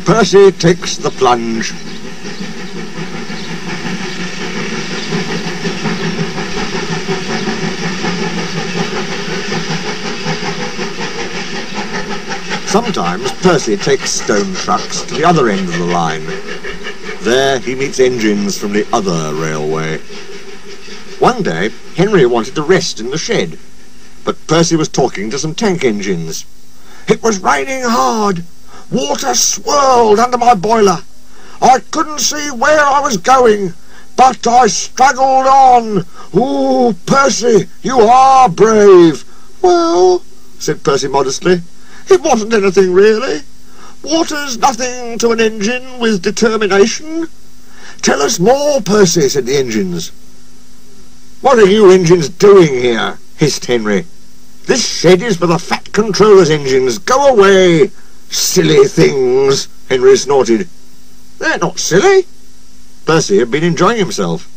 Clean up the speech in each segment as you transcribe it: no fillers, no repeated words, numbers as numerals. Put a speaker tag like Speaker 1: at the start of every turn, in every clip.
Speaker 1: Percy takes the plunge. Sometimes Percy takes stone trucks to the other end of the line. There he meets engines from the other railway. One day, Henry wanted to rest in the shed, but Percy was talking to some tank engines. "It was raining hard. Water swirled under my boiler. I couldn't see where I was going, but I struggled on. Ooh, Percy, you are brave." "Well," said Percy modestly, "it wasn't anything really. Water's nothing to an engine with determination." "Tell us more, Percy," said the engines. "What are you engines doing here?" hissed Henry. "This shed is for the Fat Controller's engines. Go away." "Silly things," Henry snorted. "They're not silly." Percy had been enjoying himself.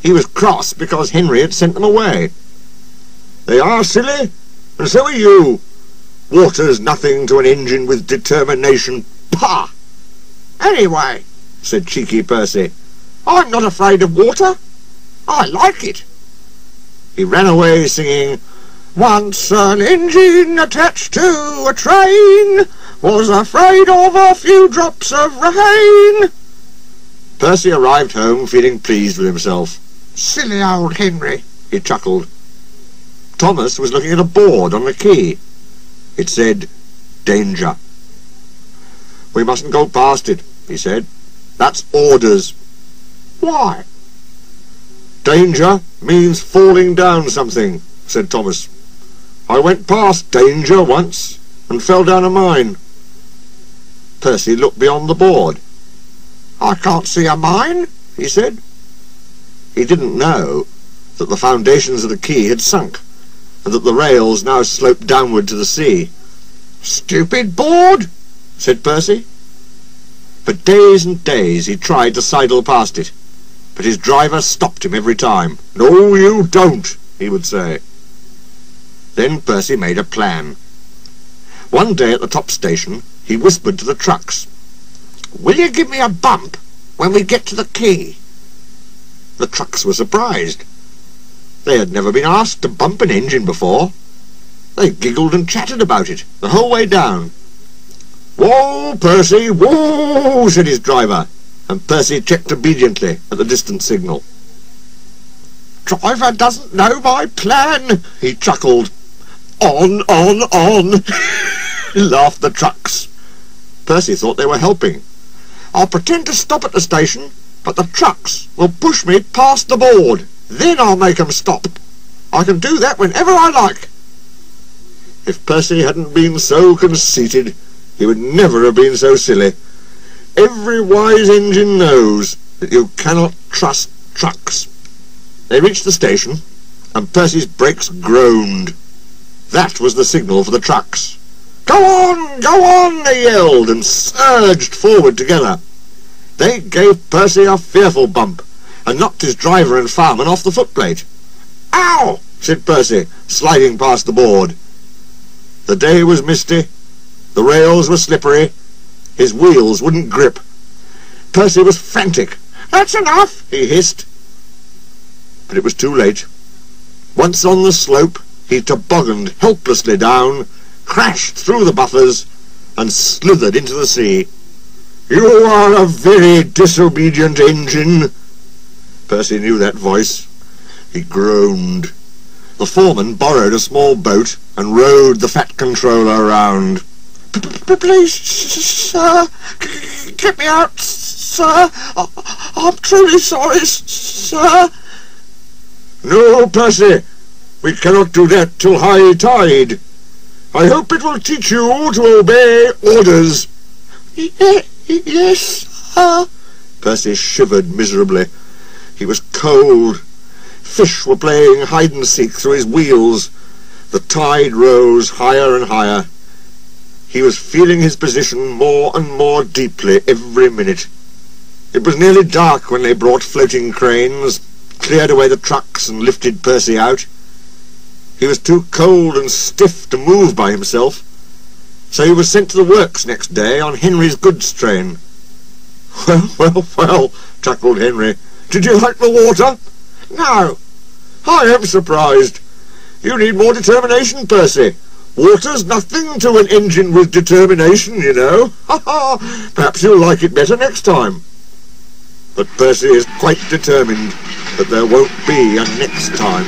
Speaker 1: He was cross because Henry had sent them away. "They are silly, and so are you. Water's nothing to an engine with determination. Pah!" "Anyway," said cheeky Percy, "I'm not afraid of water. I like it." He ran away singing, "Once an engine attached to a train was afraid of a few drops of rain." Percy arrived home feeling pleased with himself. "Silly old Henry," he chuckled. Thomas was looking at a board on the quay. It said, "Danger." "We mustn't go past it," he said. "That's orders." "Why?" "Danger means falling down something," said Thomas. "I went past danger once and fell down a mine." Percy looked beyond the board. "I can't see a mine," he said. He didn't know that the foundations of the quay had sunk, and that the rails now sloped downward to the sea. "Stupid board," said Percy. For days and days he tried to sidle past it, but his driver stopped him every time. "No, you don't," he would say. Then Percy made a plan. One day at the top station he whispered to the trucks, "Will you give me a bump when we get to the quay?" The trucks were surprised. They had never been asked to bump an engine before. They giggled and chattered about it the whole way down. "Whoa, Percy, whoa," said his driver, and Percy checked obediently at the distant signal. "Driver doesn't know my plan," he chuckled. On, laughed the trucks. Percy thought they were helping. "I'll pretend to stop at the station, but the trucks will push me past the board. Then I'll make 'em stop. I can do that whenever I like." If Percy hadn't been so conceited, he would never have been so silly. Every wise engine knows that you cannot trust trucks. They reached the station, and Percy's brakes groaned. That was the signal for the trucks. Go on," they yelled, and surged forward together. They gave Percy a fearful bump, and knocked his driver and fireman off the footplate. "Ow!" said Percy, sliding past the board. The day was misty, the rails were slippery, his wheels wouldn't grip. Percy was frantic. "That's enough," he hissed. But it was too late. Once on the slope, he tobogganed helplessly down, crashed through the buffers, and slithered into the sea. "You are a very disobedient engine." Percy knew that voice. He groaned. The foreman borrowed a small boat and rowed the Fat Controller around. "Please, sir, get me out, sir. I'm truly sorry, sir." "No, Percy, we cannot do that till high tide. I hope it will teach you to obey orders." Yes, sir." Percy shivered miserably. He was cold. Fish were playing hide-and-seek through his wheels. The tide rose higher and higher. He was feeling his position more and more deeply every minute. It was nearly dark when they brought floating cranes, cleared away the trucks and lifted Percy out. He was too cold and stiff to move by himself. So he was sent to the works next day on Henry's goods train. Well, chuckled Henry. Did you like the water? No. I am surprised. You need more determination, Percy. Water's nothing to an engine with determination, you know. Perhaps you'll like it better next time. But Percy is quite determined that there won't be a next time.